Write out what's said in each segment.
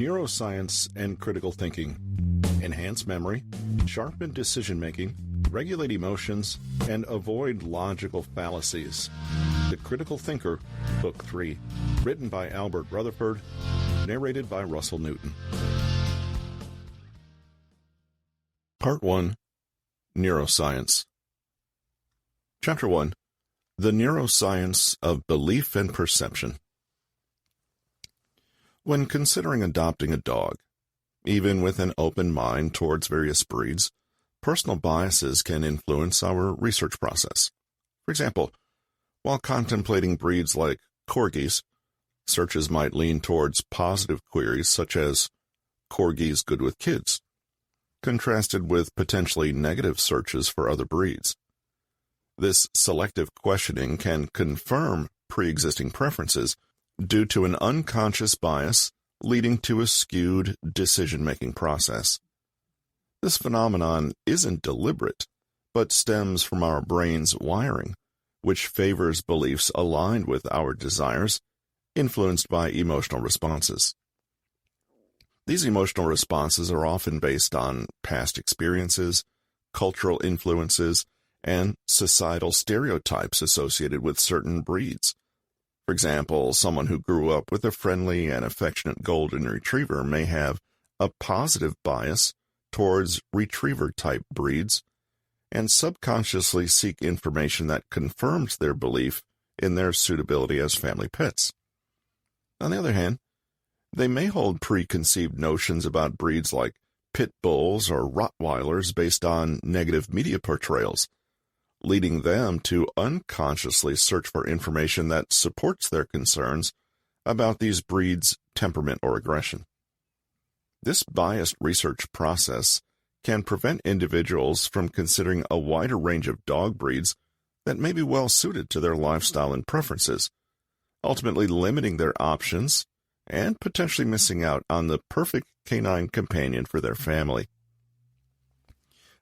Neuroscience and Critical Thinking. Enhance memory, sharpen decision-making, regulate emotions, and avoid logical fallacies. The Critical Thinker, Book 3. Written by Albert Rutherford. Narrated by Russell Newton. Part 1. Neuroscience. Chapter 1. The Neuroscience of Belief and Perception. When considering adopting a dog, even with an open mind towards various breeds, personal biases can influence our research process. For example, while contemplating breeds like corgis, searches might lean towards positive queries such as, "Corgis good with kids," contrasted with potentially negative searches for other breeds. This selective questioning can confirm pre-existing preferences due to an unconscious bias leading to a skewed decision-making process. This phenomenon isn't deliberate, but stems from our brain's wiring, which favors beliefs aligned with our desires, influenced by emotional responses. These emotional responses are often based on past experiences, cultural influences, and societal stereotypes associated with certain breeds. For example, someone who grew up with a friendly and affectionate golden retriever may have a positive bias towards retriever-type breeds and subconsciously seek information that confirms their belief in their suitability as family pets. On the other hand, they may hold preconceived notions about breeds like pit bulls or Rottweilers based on negative media portrayals, leading them to unconsciously search for information that supports their concerns about these breeds' temperament or aggression. This biased research process can prevent individuals from considering a wider range of dog breeds that may be well suited to their lifestyle and preferences, ultimately limiting their options and potentially missing out on the perfect canine companion for their family.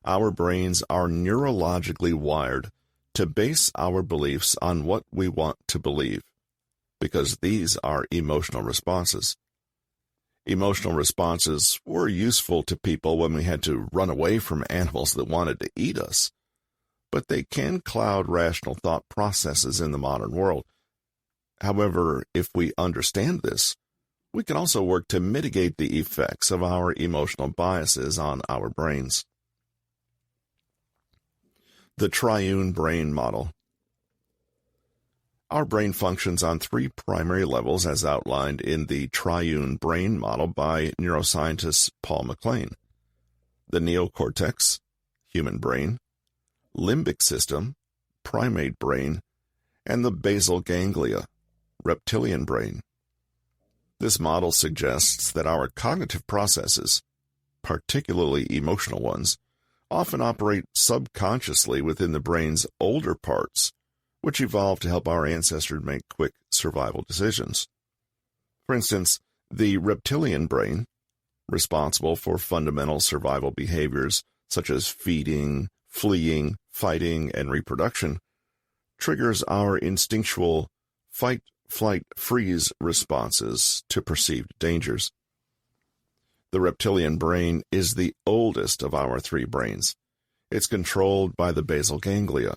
Our brains are neurologically wired to base our beliefs on what we want to believe, because these are emotional responses. Emotional responses were useful to people when we had to run away from animals that wanted to eat us, but they can cloud rational thought processes in the modern world. However, if we understand this, we can also work to mitigate the effects of our emotional biases on our brains. The triune brain model. Our brain functions on three primary levels as outlined in the triune brain model by neuroscientist Paul MacLean: the neocortex, human brain; limbic system, primate brain; and the basal ganglia, reptilian brain. This model suggests that our cognitive processes, particularly emotional ones, often operate subconsciously within the brain's older parts, which evolved to help our ancestors make quick survival decisions. For instance, the reptilian brain, responsible for fundamental survival behaviors such as feeding, fleeing, fighting, and reproduction, triggers our instinctual fight, flight, freeze responses to perceived dangers. The reptilian brain is the oldest of our three brains. It's controlled by the basal ganglia,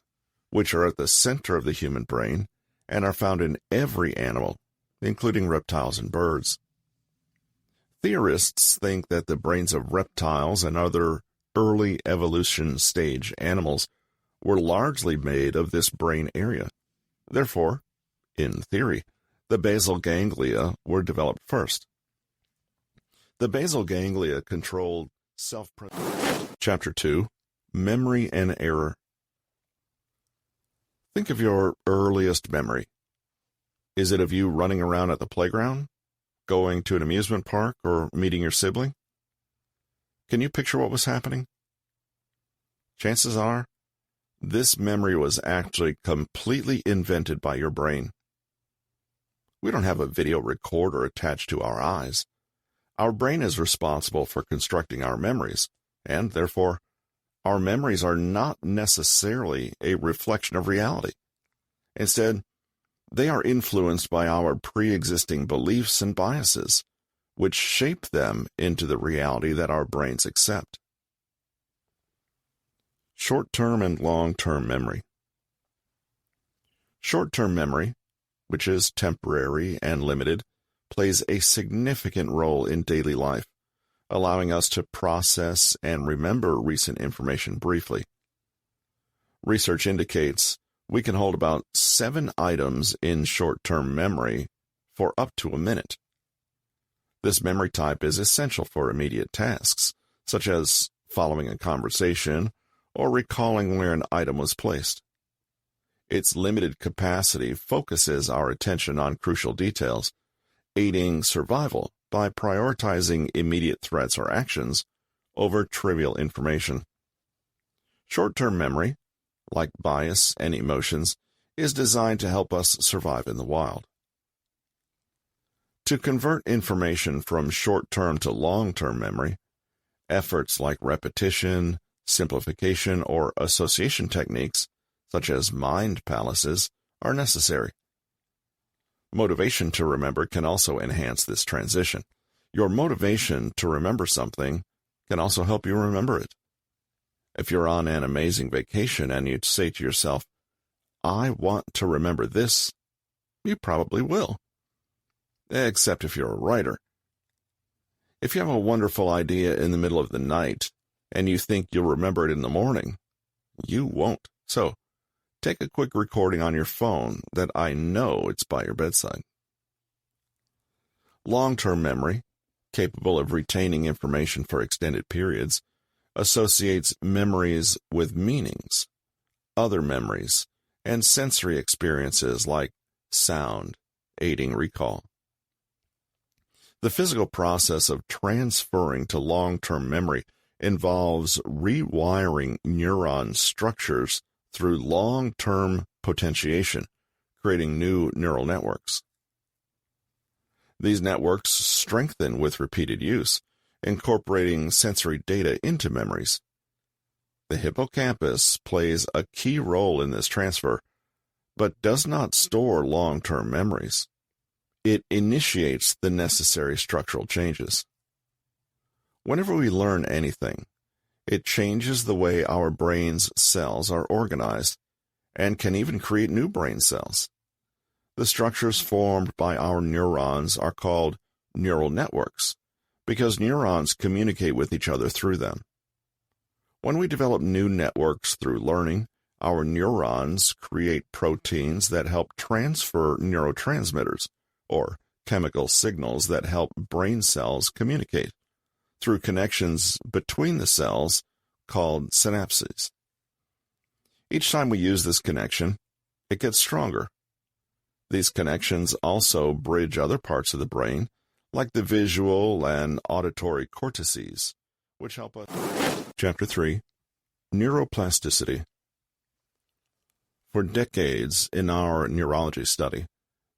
which are at the center of the human brain and are found in every animal, including reptiles and birds. Theorists think that the brains of reptiles and other early evolution stage animals were largely made of this brain area. Therefore, in theory, the basal ganglia were developed first. The basal ganglia controlled self-preservation. Chapter 2. Memory and Error. Think of your earliest memory. Is it of you running around at the playground, going to an amusement park, or meeting your sibling? Can you picture what was happening? Chances are, this memory was actually completely invented by your brain. We don't have a video recorder attached to our eyes. Our brain is responsible for constructing our memories, and therefore, our memories are not necessarily a reflection of reality. Instead, they are influenced by our pre-existing beliefs and biases, which shape them into the reality that our brains accept. Short-term and long-term memory. Short-term memory, which is temporary and limited, plays a significant role in daily life, allowing us to process and remember recent information briefly. Research indicates we can hold about 7 items in short-term memory for up to a minute. This memory type is essential for immediate tasks, such as following a conversation or recalling where an item was placed. Its limited capacity focuses our attention on crucial details, aiding survival by prioritizing immediate threats or actions over trivial information. Short-term memory, like bias and emotions, is designed to help us survive in the wild. To convert information from short-term to long-term memory, efforts like repetition, simplification, or association techniques, such as mind palaces, are necessary. Motivation to remember can also enhance this transition. Your motivation to remember something can also help you remember it. If you're on an amazing vacation and you say to yourself, "I want to remember this," you probably will. Except if you're a writer. If you have a wonderful idea in the middle of the night and you think you'll remember it in the morning, you won't. So, take a quick recording on your phone that I know it's by your bedside. Long-term memory, capable of retaining information for extended periods, associates memories with meanings, other memories, and sensory experiences like sound, aiding recall. The physical process of transferring to long-term memory involves rewiring neuron structures through long-term potentiation, creating new neural networks. These networks strengthen with repeated use, incorporating sensory data into memories. The hippocampus plays a key role in this transfer, but does not store long-term memories. It initiates the necessary structural changes. Whenever we learn anything, it changes the way our brain's cells are organized and can even create new brain cells. The structures formed by our neurons are called neural networks because neurons communicate with each other through them. When we develop new networks through learning, our neurons create proteins that help transfer neurotransmitters, or chemical signals that help brain cells communicate, through connections between the cells called synapses. Each time we use this connection, it gets stronger. These connections also bridge other parts of the brain, like the visual and auditory cortices, which help us. Chapter 3. Neuroplasticity. For decades in our neurology study,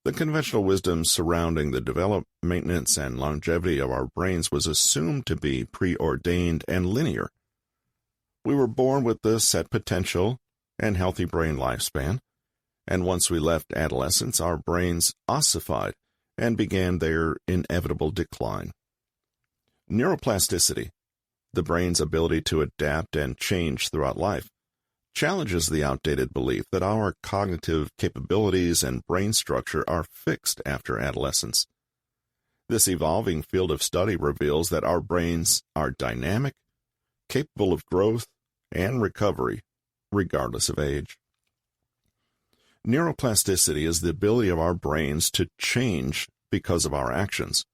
the conventional wisdom surrounding the development, maintenance, and longevity of our brains was assumed to be preordained and linear. We were born with the set potential and healthy brain lifespan, and once we left adolescence, our brains ossified and began their inevitable decline. Neuroplasticity, the brain's ability to adapt and change throughout life, challenges the outdated belief that our cognitive capabilities and brain structure are fixed after adolescence. This evolving field of study reveals that our brains are dynamic, capable of growth and recovery, regardless of age. Neuroplasticity is the ability of our brains to change because of our actions.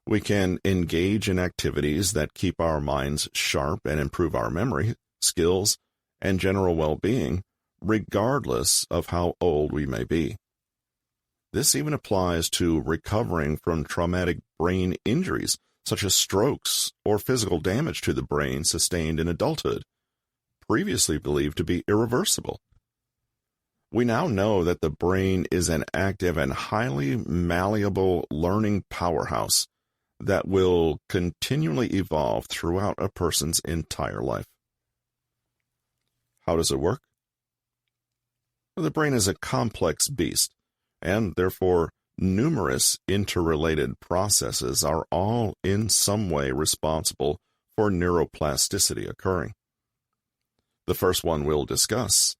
We can engage in activities that keep our minds sharp and improve our memory, skills, and general well-being, regardless of how old we may be. This even applies to recovering from traumatic brain injuries, such as strokes or physical damage to the brain sustained in adulthood, previously believed to be irreversible. We now know that the brain is an active and highly malleable learning powerhouse that will continually evolve throughout a person's entire life. How does it work? The brain is a complex beast, and therefore numerous interrelated processes are all in some way responsible for neuroplasticity occurring. The first one we'll discuss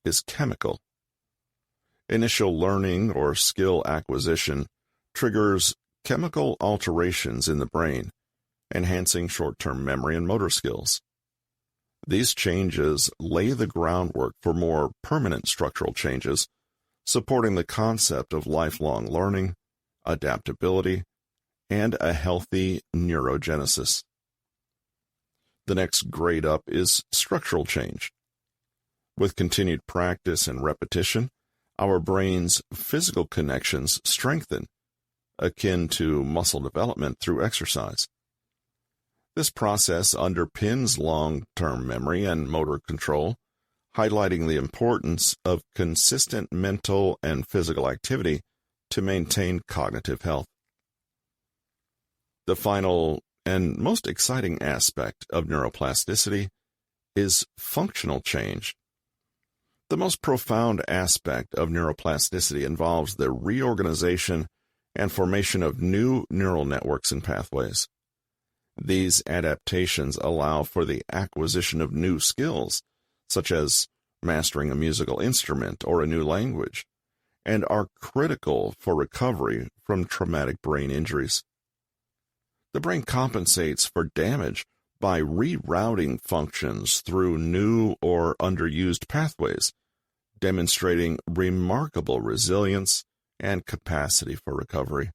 is chemical. Initial learning or skill acquisition triggers chemical alterations in the brain, enhancing short-term memory and motor skills. These changes lay the groundwork for more permanent structural changes, supporting the concept of lifelong learning, adaptability, and a healthy neurogenesis. The next grade up is structural change. With continued practice and repetition, our brain's physical connections strengthen, akin to muscle development through exercise. This process underpins long-term memory and motor control, highlighting the importance of consistent mental and physical activity to maintain cognitive health. The final and most exciting aspect of neuroplasticity is functional change. The most profound aspect of neuroplasticity involves the reorganization and formation of new neural networks and pathways. These adaptations allow for the acquisition of new skills, such as mastering a musical instrument or a new language, and are critical for recovery from traumatic brain injuries. The brain compensates for damage by rerouting functions through new or underused pathways, demonstrating remarkable resilience and capacity for recovery.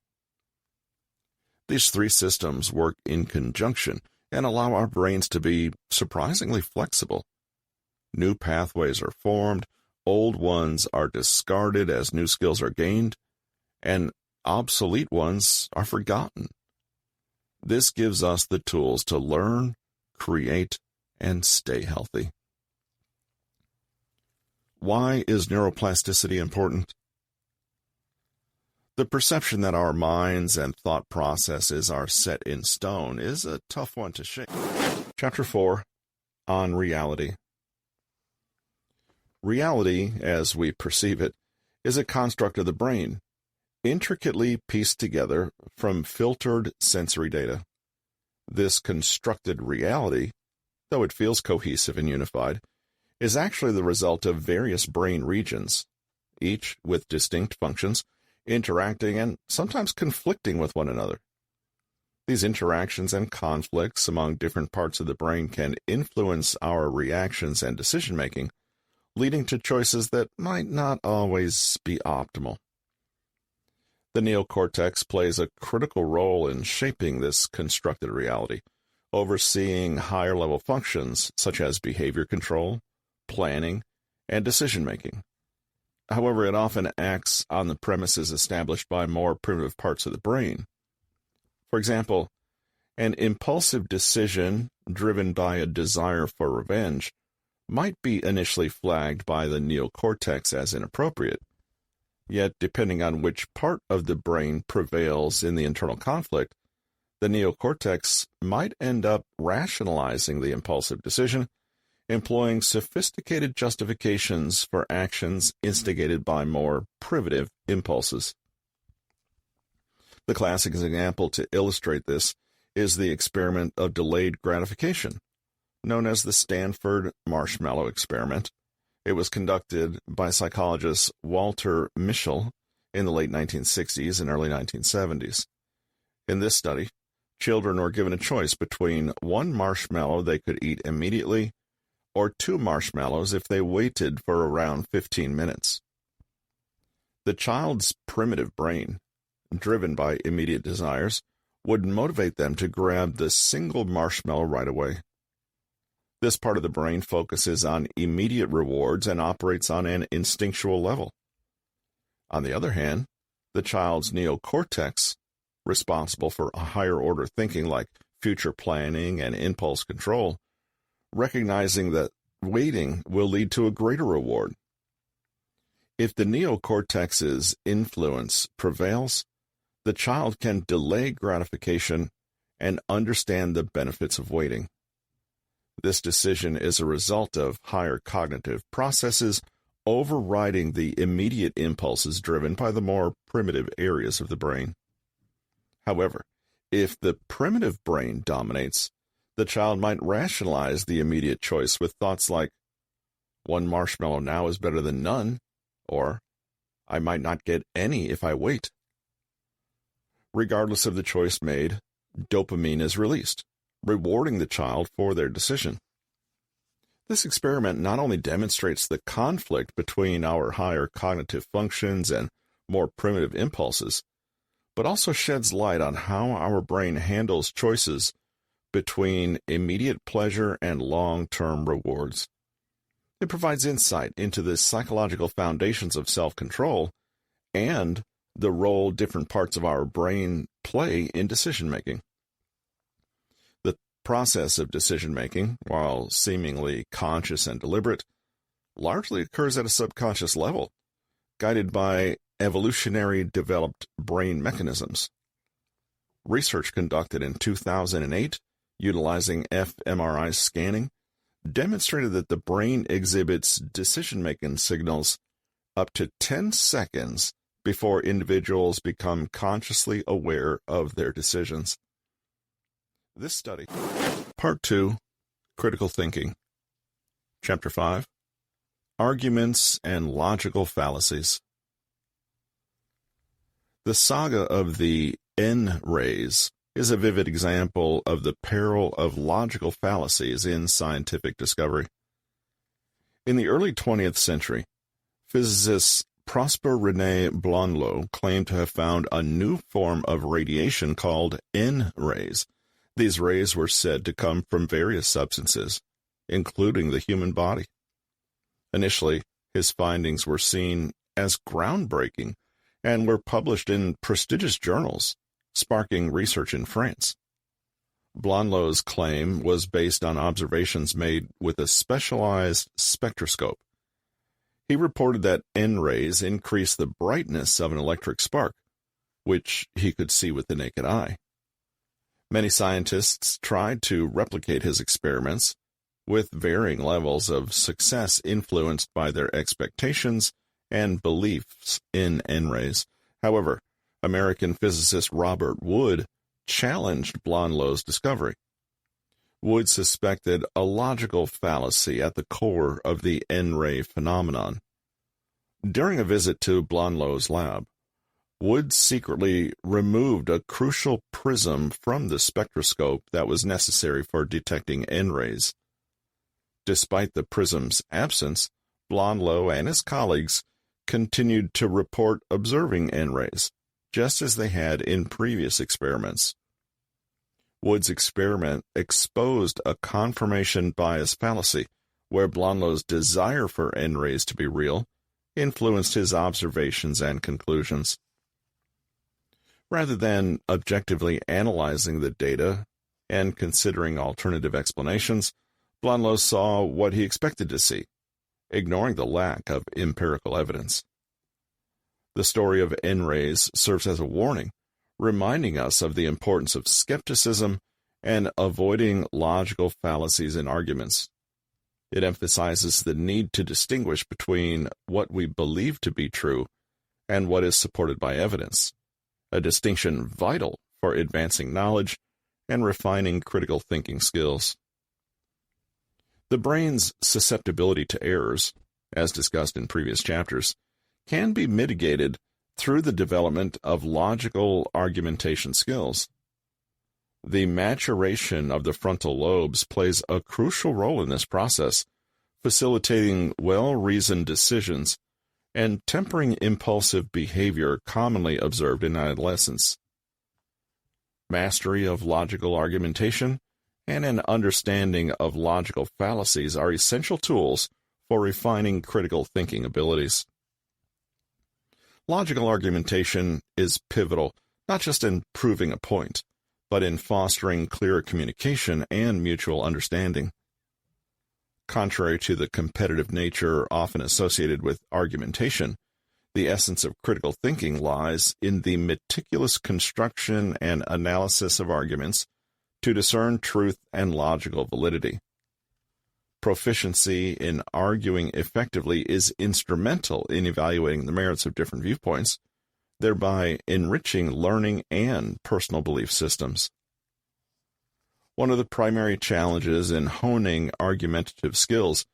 These three systems work in conjunction and allow our brains to be surprisingly flexible. New pathways are formed, old ones are discarded as new skills are gained, and obsolete ones are forgotten. This gives us the tools to learn, create, and stay healthy. Why is neuroplasticity important? The perception that our minds and thought processes are set in stone is a tough one to shake. Chapter 4, on reality. Reality, as we perceive it, is a construct of the brain, intricately pieced together from filtered sensory data. This constructed reality, though it feels cohesive and unified, is actually the result of various brain regions, each with distinct functions, interacting and sometimes conflicting with one another. These interactions and conflicts among different parts of the brain can influence our reactions and decision-making, leading to choices that might not always be optimal. The neocortex plays a critical role in shaping this constructed reality, overseeing higher-level functions such as behavior control, planning, and decision-making. However, it often acts on the premises established by more primitive parts of the brain. For example, an impulsive decision driven by a desire for revenge might be initially flagged by the neocortex as inappropriate. Yet, depending on which part of the brain prevails in the internal conflict, the neocortex might end up rationalizing the impulsive decision, employing sophisticated justifications for actions instigated by more primitive impulses. The classic example to illustrate this is the experiment of delayed gratification, known as the Stanford marshmallow experiment. It was conducted by psychologist Walter Mischel in the late 1960s and early 1970s. In this study, children were given a choice between one marshmallow they could eat immediately or two marshmallows if they waited for around 15 minutes. The child's primitive brain, driven by immediate desires, would motivate them to grab the single marshmallow right away. This part of the brain focuses on immediate rewards and operates on an instinctual level. On the other hand, the child's neocortex, responsible for higher-order thinking like future planning and impulse control, recognizing that waiting will lead to a greater reward. If the neocortex's influence prevails, the child can delay gratification and understand the benefits of waiting. This decision is a result of higher cognitive processes overriding the immediate impulses driven by the more primitive areas of the brain. However, if the primitive brain dominates, the child might rationalize the immediate choice with thoughts like, one marshmallow now is better than none, or I might not get any if I wait. Regardless of the choice made, dopamine is released, rewarding the child for their decision. This experiment not only demonstrates the conflict between our higher cognitive functions and more primitive impulses, but also sheds light on how our brain handles choices between immediate pleasure and long-term rewards. It provides insight into the psychological foundations of self-control and the role different parts of our brain play in decision-making. The process of decision-making, while seemingly conscious and deliberate, largely occurs at a subconscious level, guided by evolutionary developed brain mechanisms. Research conducted in 2008, utilizing fMRI scanning, demonstrated that the brain exhibits decision-making signals up to 10 seconds before individuals become consciously aware of their decisions. This study. Part 2, Critical Thinking. Chapter 5, Arguments and Logical Fallacies. The saga of the N-rays is a vivid example of the peril of logical fallacies in scientific discovery. In the early 20th century, physicists Prosper René Blondeau claimed to have found a new form of radiation called N-rays. These rays were said to come from various substances, including the human body. Initially, his findings were seen as groundbreaking and were published in prestigious journals, sparking research in France. Blondeau's claim was based on observations made with a specialized spectroscope. He reported that N-rays increased the brightness of an electric spark, which he could see with the naked eye. Many scientists tried to replicate his experiments, with varying levels of success influenced by their expectations and beliefs in N-rays. However, American physicist Robert Wood challenged Blondeau's discovery. Wood suspected a logical fallacy at the core of the N-ray phenomenon. During a visit to Blondeau's lab, Wood secretly removed a crucial prism from the spectroscope that was necessary for detecting N-rays. Despite the prism's absence, Blondeau and his colleagues continued to report observing N-rays, just as they had in previous experiments. Wood's experiment exposed a confirmation bias fallacy, where Blondeau's desire for N-rays to be real influenced his observations and conclusions. Rather than objectively analyzing the data and considering alternative explanations, Blondeau saw what he expected to see, ignoring the lack of empirical evidence. The story of N-rays serves as a warning, reminding us of the importance of skepticism and avoiding logical fallacies in arguments. It emphasizes the need to distinguish between what we believe to be true and what is supported by evidence, a distinction vital for advancing knowledge and refining critical thinking skills. The brain's susceptibility to errors, as discussed in previous chapters, can be mitigated through the development of logical argumentation skills. The maturation of the frontal lobes plays a crucial role in this process, facilitating well-reasoned decisions and tempering impulsive behavior commonly observed in adolescence. Mastery of logical argumentation and an understanding of logical fallacies are essential tools for refining critical thinking abilities. Logical argumentation is pivotal, not just in proving a point, but in fostering clear communication and mutual understanding. Contrary to the competitive nature often associated with argumentation, the essence of critical thinking lies in the meticulous construction and analysis of arguments to discern truth and logical validity. Proficiency in arguing effectively is instrumental in evaluating the merits of different viewpoints, thereby enriching learning and personal belief systems. One of the primary challenges in honing argumentative skills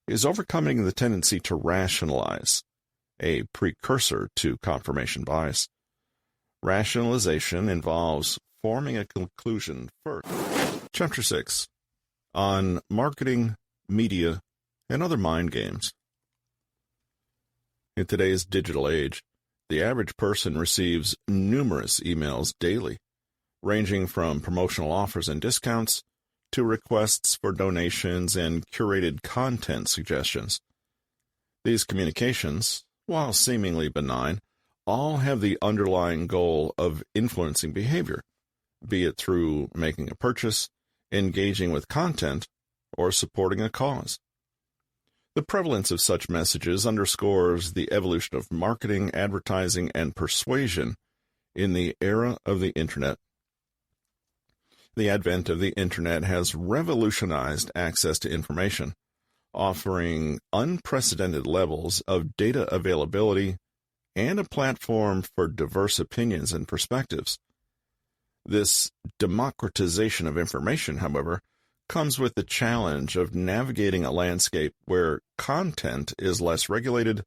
is overcoming the tendency to rationalize, a precursor to confirmation bias. Rationalization involves forming a conclusion first. Chapter 6. On marketing, media, and other mind games. In today's digital age, the average person receives numerous emails daily, ranging from promotional offers and discounts to requests for donations and curated content suggestions. These communications, while seemingly benign, all have the underlying goal of influencing behavior, be it through making a purchase, engaging with content, or supporting a cause. The prevalence of such messages underscores the evolution of marketing, advertising, and persuasion in the era of the Internet. The advent of the Internet has revolutionized access to information, offering unprecedented levels of data availability and a platform for diverse opinions and perspectives. This democratization of information, however, comes with the challenge of navigating a landscape where content is less regulated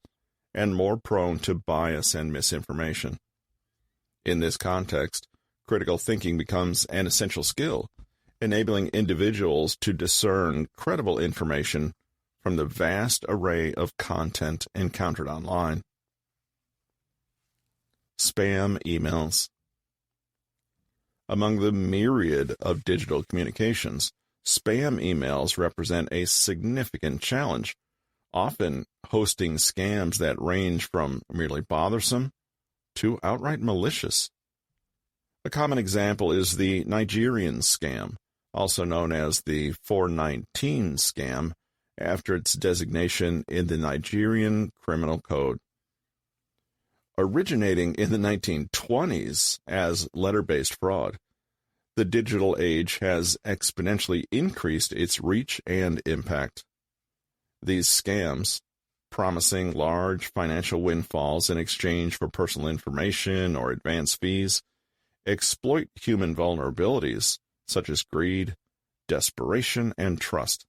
and more prone to bias and misinformation. In this context, critical thinking becomes an essential skill, enabling individuals to discern credible information from the vast array of content encountered online. Spam emails. Among the myriad of digital communications, spam emails represent a significant challenge, often hosting scams that range from merely bothersome to outright malicious. A common example is the Nigerian scam, also known as the 419 scam, after its designation in the Nigerian Criminal Code. Originating in the 1920s as letter-based fraud, the digital age has exponentially increased its reach and impact. These scams, promising large financial windfalls in exchange for personal information or advance fees, exploit human vulnerabilities such as greed, desperation, and trust.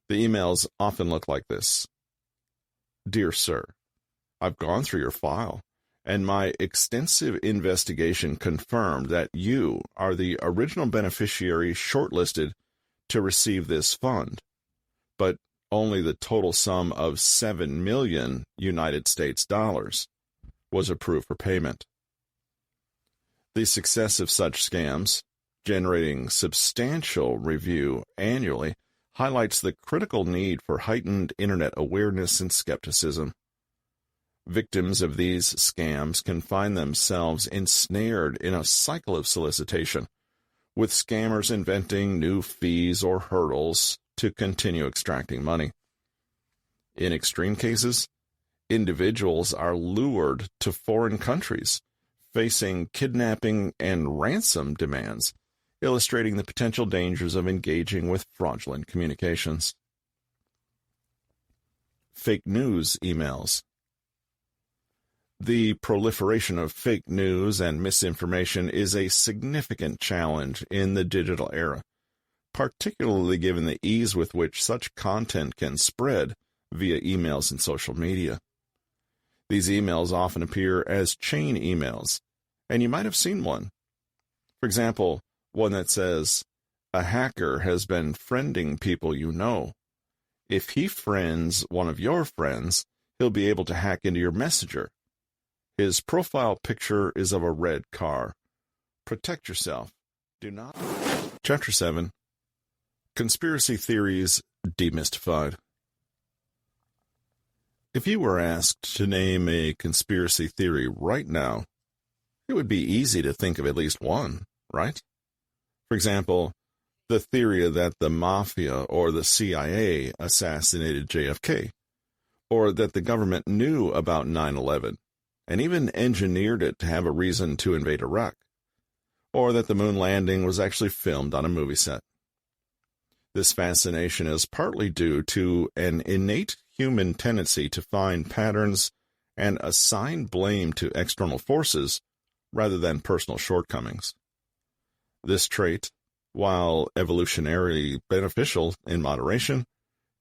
The emails often look like this. Dear Sir, I've gone through your file, and my extensive investigation confirmed that you are the original beneficiary shortlisted to receive this fund, but only the total sum of 7 million United States dollars was approved for payment. The success of such scams, generating substantial review annually, highlights the critical need for heightened Internet awareness and skepticism. Victims of these scams can find themselves ensnared in a cycle of solicitation, with scammers inventing new fees or hurdles to continue extracting money. In extreme cases, individuals are lured to foreign countries, facing kidnapping and ransom demands, illustrating the potential dangers of engaging with fraudulent communications. Fake news emails. The proliferation of fake news and misinformation is a significant challenge in the digital era, particularly given the ease with which such content can spread via emails and social media. These emails often appear as chain emails, and you might have seen one. For example, one that says, "A hacker has been friending people you know. If he friends one of your friends, he'll be able to hack into your messenger. His profile picture is of a red car. Protect yourself. Do not." Chapter 7. Conspiracy Theories Demystified. If you were asked to name a conspiracy theory right now, it would be easy to think of at least one, right? For example, the theory that the Mafia or the CIA assassinated JFK, or that the government knew about 9/11, and even engineered it to have a reason to invade Iraq, or that the moon landing was actually filmed on a movie set. This fascination is partly due to an innate human tendency to find patterns and assign blame to external forces rather than personal shortcomings. This trait, while evolutionarily beneficial in moderation,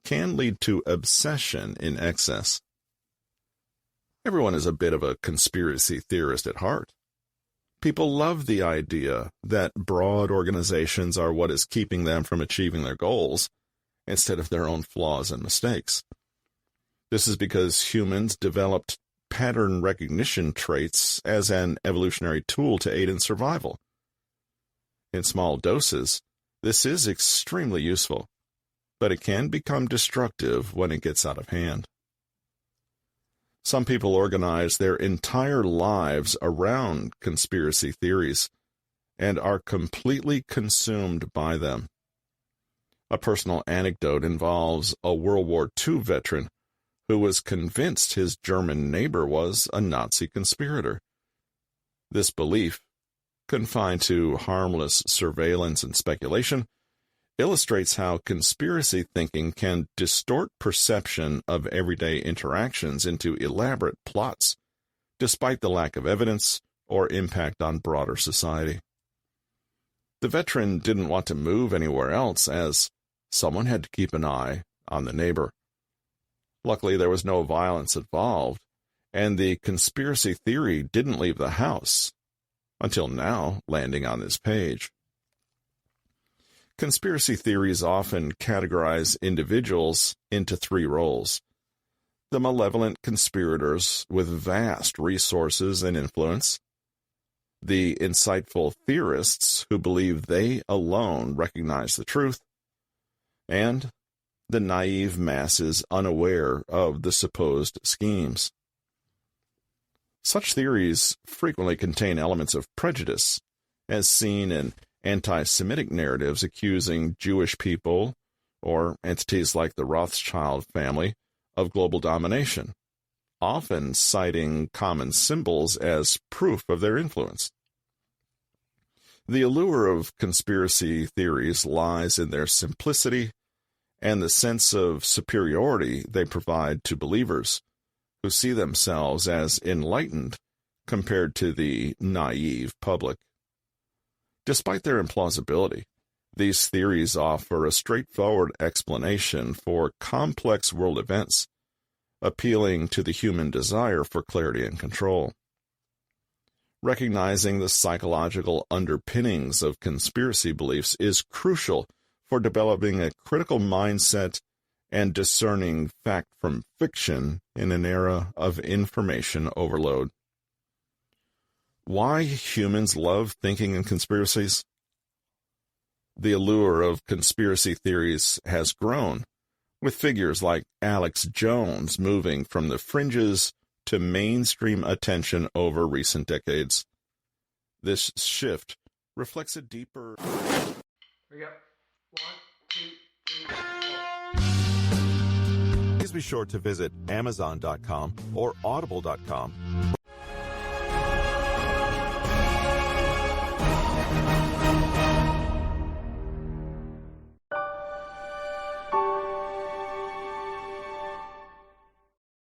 can lead to obsession in excess. Everyone is a bit of a conspiracy theorist at heart. People love the idea that broad organizations are what is keeping them from achieving their goals, instead of their own flaws and mistakes. This is because humans developed pattern recognition traits as an evolutionary tool to aid in survival. In small doses, this is extremely useful, but it can become destructive when it gets out of hand. Some people organize their entire lives around conspiracy theories and are completely consumed by them. A personal anecdote involves a World War II veteran who was convinced his German neighbor was a Nazi conspirator. This belief, confined to harmless surveillance and speculation, illustrates how conspiracy thinking can distort perception of everyday interactions into elaborate plots, despite the lack of evidence or impact on broader society. The veteran didn't want to move anywhere else, as someone had to keep an eye on the neighbor. Luckily, there was no violence involved, and the conspiracy theory didn't leave the house, until now landing on this page. Conspiracy theories often categorize individuals into three roles: the malevolent conspirators with vast resources and influence, the insightful theorists who believe they alone recognize the truth, and the naive masses unaware of the supposed schemes. Such theories frequently contain elements of prejudice, as seen in anti-Semitic narratives accusing Jewish people, or entities like the Rothschild family, of global domination, often citing common symbols as proof of their influence. The allure of conspiracy theories lies in their simplicity and the sense of superiority they provide to believers, who see themselves as enlightened compared to the naive public. Despite their implausibility, these theories offer a straightforward explanation for complex world events, appealing to the human desire for clarity and control. Recognizing the psychological underpinnings of conspiracy beliefs is crucial for developing a critical mindset and discerning fact from fiction in an era of information overload. Why humans love thinking in conspiracies? The allure of conspiracy theories has grown, with figures like Alex Jones moving from the fringes to mainstream attention over recent decades. This shift reflects a deeper... Here we go. 1, 2, 3, 4. Please be sure to visit Amazon.com or Audible.com